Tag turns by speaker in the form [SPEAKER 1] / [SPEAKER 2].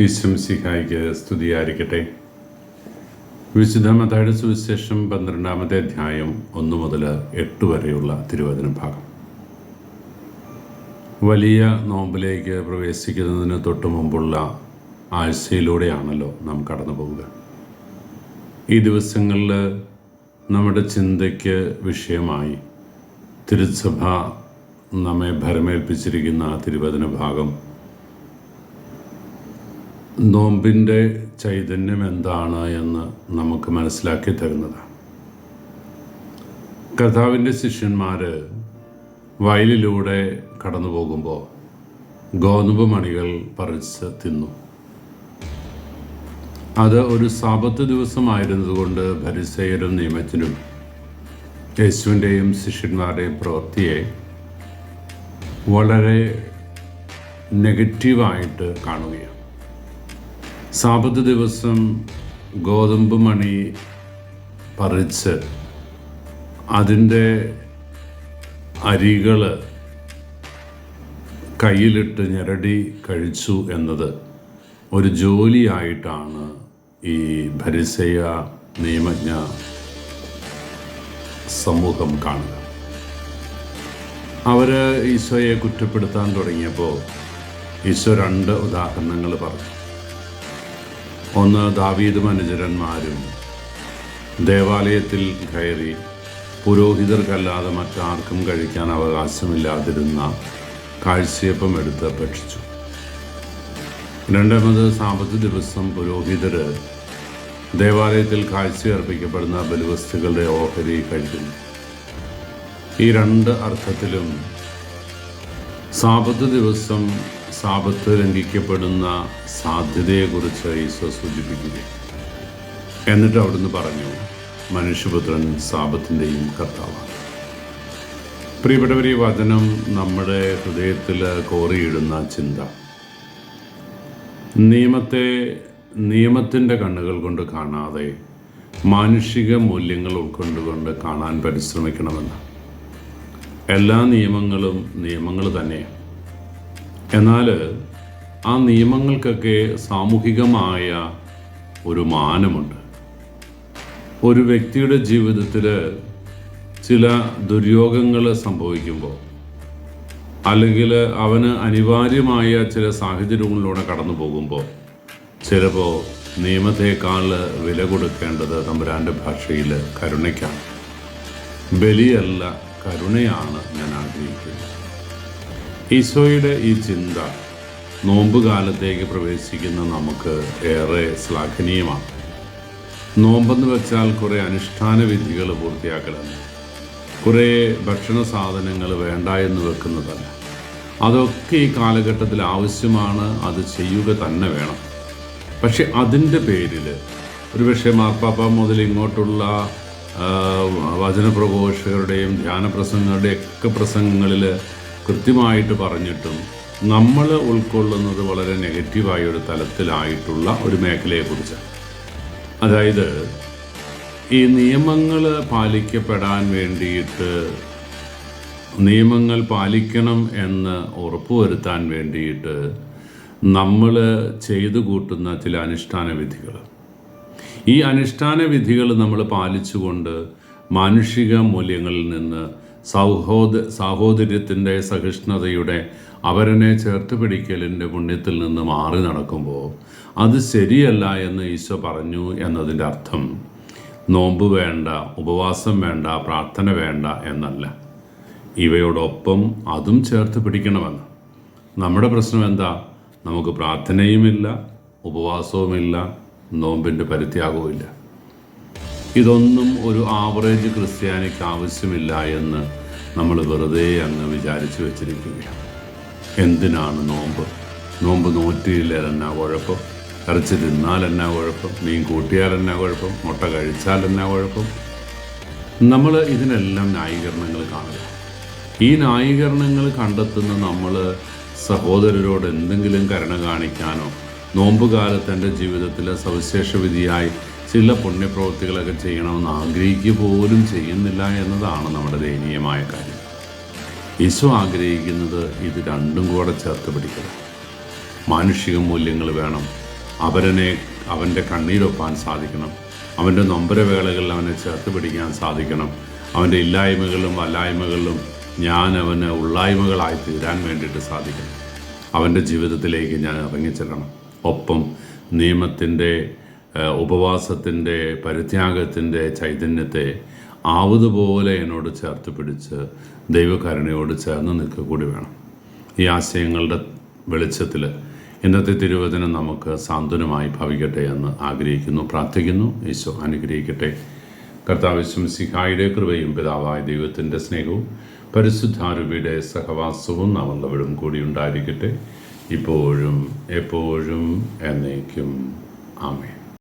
[SPEAKER 1] ഈശ്വംസിഹായിക്ക് സ്തുതിയായിരിക്കട്ടെ. വിശുദ്ധ മത്തായിയുടെ സുവിശേഷം 12-ാമത്തെ അധ്യായം 1 മുതൽ 8 വരെയുള്ള തിരുവചന ഭാഗം. വലിയ നോമ്പിലേക്ക് പ്രവേശിക്കുന്നതിന് തൊട്ട് മുമ്പുള്ള ആഴ്ചയിലൂടെയാണല്ലോ നാം കടന്നു പോവുക. ഈ ദിവസങ്ങളിൽ നമ്മുടെ ചിന്തയ്ക്ക് വിഷയമായി തിരുസഭ നമ്മെ ഭരമേൽപ്പിച്ചിരിക്കുന്ന തിരുവചന ഭാഗം നോമ്പിൻ്റെ ചൈതന്യം എന്താണ് എന്ന് നമുക്ക് മനസ്സിലാക്കി തരുന്നതാണ്. കർത്താവിൻ്റെ ശിഷ്യന്മാർ വയലിലൂടെ കടന്നു പോകുമ്പോൾ ഗോതമ്പ് മണികൾ പറിച്ച് തിന്നു. അത് ഒരു സാബത്ത് ദിവസമായിരുന്നതുകൊണ്ട് ഫരിസേയരും നിയമജ്ഞരും യേശുവിൻ്റെയും ശിഷ്യന്മാരുടെയും പ്രവൃത്തിയെ വളരെ നെഗറ്റീവായിട്ട് കാണുകയാണ്. സാബത്ത് ദിവസം ഗോതമ്പ് മണി പറിച്ച് അതിൻ്റെ അരികൾ കയ്യിലിട്ട് ഞെരടി കഴിച്ചു എന്നത് ഒരു ജോലിയായിട്ടാണ് ഈ ഫരിസേയ നിയമജ്ഞ സമൂഹം കാണുക. അവർ ഈശോയെ കുറ്റപ്പെടുത്താൻ തുടങ്ങിയപ്പോൾ ഈശോ 2 ഉദാഹരണങ്ങൾ പറഞ്ഞു. ഒന്ന്, ദാവീദും അനുചരന്മാരും ദേവാലയത്തിൽ കയറി പുരോഹിതർക്കല്ലാതെ മറ്റാർക്കും കഴിക്കാൻ അവകാശമില്ലാതിരുന്ന കാഴ്ചയപ്പം എടുത്ത് ഭക്ഷിച്ചു. 2, സാബത്ത് ദിവസം പുരോഹിതർ ദേവാലയത്തിൽ കാഴ്ചയർപ്പിക്കപ്പെടുന്ന ബലിവസ്തുക്കളുടെ ഓഹരി കഴിക്കുന്നു. ഈ 2 അർത്ഥത്തിലും സാബത്ത് ദിവസം സാബത്ത് ലംഘിക്കപ്പെടുന്ന സാധ്യതയെക്കുറിച്ച് ഈശോ സൂചിപ്പിക്കുകയും എന്നിട്ട് അവിടുന്ന് പറഞ്ഞു, മനുഷ്യപുത്രൻ സാബത്തിൻ്റെയും കർത്താവാണ്. പ്രിയപ്പെട്ടവർ, ഈ വചനം നമ്മുടെ ഹൃദയത്തിൽ കോറിയിടുന്ന ചിന്ത നിയമത്തിൻ്റെ കണ്ണുകൾ കൊണ്ട് കാണാതെ മാനുഷിക മൂല്യങ്ങൾ ഉൾക്കൊണ്ടുകൊണ്ട് കാണാൻ പരിശ്രമിക്കണമെന്ന്. എല്ലാ നിയമങ്ങളും നിയമങ്ങൾ തന്നെയാണ്. എന്നാൽ ആ നിയമങ്ങൾക്കൊക്കെ സാമൂഹികമായ ഒരു മാനമുണ്ട്. ഒരു വ്യക്തിയുടെ ജീവിതത്തിൽ ചില ദുര്യോഗങ്ങൾ സംഭവിക്കുമ്പോൾ, അല്ലെങ്കിൽ അവന് അനിവാര്യമായ ചില സാഹചര്യങ്ങളിലൂടെ കടന്നു പോകുമ്പോൾ ചിലപ്പോൾ നിയമത്തേക്കാൾ വില കൊടുക്കേണ്ടത് തമ്പുരാൻ്റെ ഭാഷയിൽ കരുണയ്ക്കാണ്. ബലിയല്ല, കരുണയാണ് ഞാൻ ആഗ്രഹിക്കുന്നത്. ഈശോയുടെ ഈ ചിന്ത നോമ്പ് കാലത്തേക്ക് പ്രവേശിക്കുന്ന നമുക്ക് ഏറെ ശ്ലാഘനീയമാണ്. നോമ്പെന്ന് വെച്ചാൽ കുറേ അനുഷ്ഠാന വിധികൾ പൂർത്തിയാക്കലല്ല, കുറേ ഭക്ഷണ സാധനങ്ങൾ വേണ്ട എന്ന് വെക്കുന്നതല്ല. അതൊക്കെ ഈ കാലഘട്ടത്തിൽ ആവശ്യമാണ്, അത് ചെയ്യുക തന്നെ വേണം. പക്ഷെ അതിൻ്റെ പേരിൽ ഒരുപക്ഷെ മാർപ്പാപ്പ മുതൽ ഇങ്ങോട്ടുള്ള വചനപ്രഘോഷകരുടെയും ധ്യാനപ്രസംഗങ്ങളുടെയും ഒക്കെ പ്രസംഗങ്ങളിൽ കൃത്യമായിട്ട് പറഞ്ഞിട്ടും നമ്മൾ ഉൾക്കൊള്ളുന്നത് വളരെ നെഗറ്റീവായ ഒരു തലത്തിലായിട്ടുള്ള ഒരു മേഖലയെക്കുറിച്ചാണ്. അതായത് ഈ നിയമങ്ങൾ പാലിക്കപ്പെടാൻ വേണ്ടിയിട്ട്, നിയമങ്ങൾ പാലിക്കണം എന്ന് ഉറപ്പുവരുത്താൻ വേണ്ടിയിട്ട് നമ്മൾ ചെയ്തു കൂട്ടുന്ന ചില അനുഷ്ഠാന വിധികൾ, ഈ അനുഷ്ഠാന വിധികൾ നമ്മൾ പാലിച്ചുകൊണ്ട് മാനുഷിക മൂല്യങ്ങളിൽ നിന്ന് സാഹോദര്യത്തിൻ്റെ, സഹിഷ്ണുതയുടെ, അവരനെ ചേർത്ത് പിടിക്കലിൻ്റെ പുണ്യത്തിൽ നിന്ന് മാറി നടക്കുമ്പോൾ അത് ശരിയല്ല എന്ന് ഈശോ പറഞ്ഞു എന്നതിൻ്റെ അർത്ഥം നോമ്പ് വേണ്ട, ഉപവാസം വേണ്ട, പ്രാർത്ഥന വേണ്ട എന്നല്ല. ഇവയോടൊപ്പം അതും ചേർത്ത് പിടിക്കണമെന്ന്. നമ്മുടെ പ്രശ്നം എന്താ? നമുക്ക് പ്രാർത്ഥനയുമില്ല, ഉപവാസവുമില്ല, നോമ്പിൻ്റെ പരിത്യാഗവുമില്ല. ഇതൊന്നും ഒരു ആവറേജ് ക്രിസ്ത്യാനിക്ക് ആവശ്യമില്ല എന്ന് നമ്മൾ വെറുതെ അങ്ങ് വിചാരിച്ചു വെച്ചിരിക്കുകയാണ്. എന്തിനാണ് നോമ്പ്? നോമ്പ് നോറ്റിയില്ലാൽ എന്നാ കുഴപ്പം? ഇറച്ചി തിന്നാൽ എന്നാ കുഴപ്പം? മീൻ കൂട്ടിയാൽ എന്നാ കുഴപ്പം? മുട്ട കഴിച്ചാൽ എന്നാ കുഴപ്പം? നമ്മൾ ഇതിനെല്ലാം ന്യായീകരണങ്ങൾ കാണുക. ഈ ന്യായീകരണങ്ങൾ കണ്ടെത്തുന്ന നമ്മൾ സഹോദരരോട് എന്തെങ്കിലും കരുണ കാണിക്കാനോ നോമ്പ് കാലത്ത് എൻ്റെ ജീവിതത്തിൽ സവിശേഷ വിധിയായി ചില പുണ്യപ്രവൃത്തികളൊക്കെ ചെയ്യണമെന്ന് ആഗ്രഹിക്കുക പോലും ചെയ്യുന്നില്ല എന്നതാണ് നമ്മുടെ ദയനീയമായ കാര്യം. ഈശോ ആഗ്രഹിക്കുന്നത് ഇത് രണ്ടും കൂടെ ചേർത്ത് പിടിക്കുക. മാനുഷിക മൂല്യങ്ങൾ വേണം, അവൻ്റെ കണ്ണീരൊപ്പാൻ സാധിക്കണം. അവൻ്റെ നൊമ്പരവേളകളിൽ അവനെ ചേർത്ത് പിടിക്കാൻ സാധിക്കണം. അവൻ്റെ ഇല്ലായ്മകളും വല്ലായ്മകളിലും ഞാൻ അവന് ഉള്ളായ്മകളായി തീരാൻ വേണ്ടിയിട്ട് സാധിക്കണം. അവൻ്റെ ജീവിതത്തിലേക്ക് ഞാൻ ഇറങ്ങിച്ചെല്ലണം. ഒപ്പം നിയമത്തിൻ്റെ, ഉപവാസത്തിൻ്റെ, പരിത്യാഗത്തിൻ്റെ ചൈതന്യത്തെ ആവതുപോലെ എന്നോട് ചേർത്ത് പിടിച്ച് ദൈവകരുണയോട് ചേർന്ന് നിൽക്കുക കൂടി വേണം. ഈ ആശയങ്ങളുടെ വെളിച്ചത്തിൽ ഇന്നത്തെ തിരുവചനം നമുക്ക് സാന്ത്വനമായി ഭവിക്കട്ടെ എന്ന് ആഗ്രഹിക്കുന്നു, പ്രാർത്ഥിക്കുന്നു. ഈശോ അനുഗ്രഹിക്കട്ടെ. കർത്താവ് മിശിഹായുടെ കൃപയും പിതാവായ ദൈവത്തിൻ്റെ സ്നേഹവും പരിശുദ്ധാരൂപിയുടെ സഹവാസവും നാം എല്ലാവരും കൂടി ഉണ്ടായിരിക്കട്ടെ, ഇപ്പോഴും എപ്പോഴും എന്നേക്കും. ആമേൻ.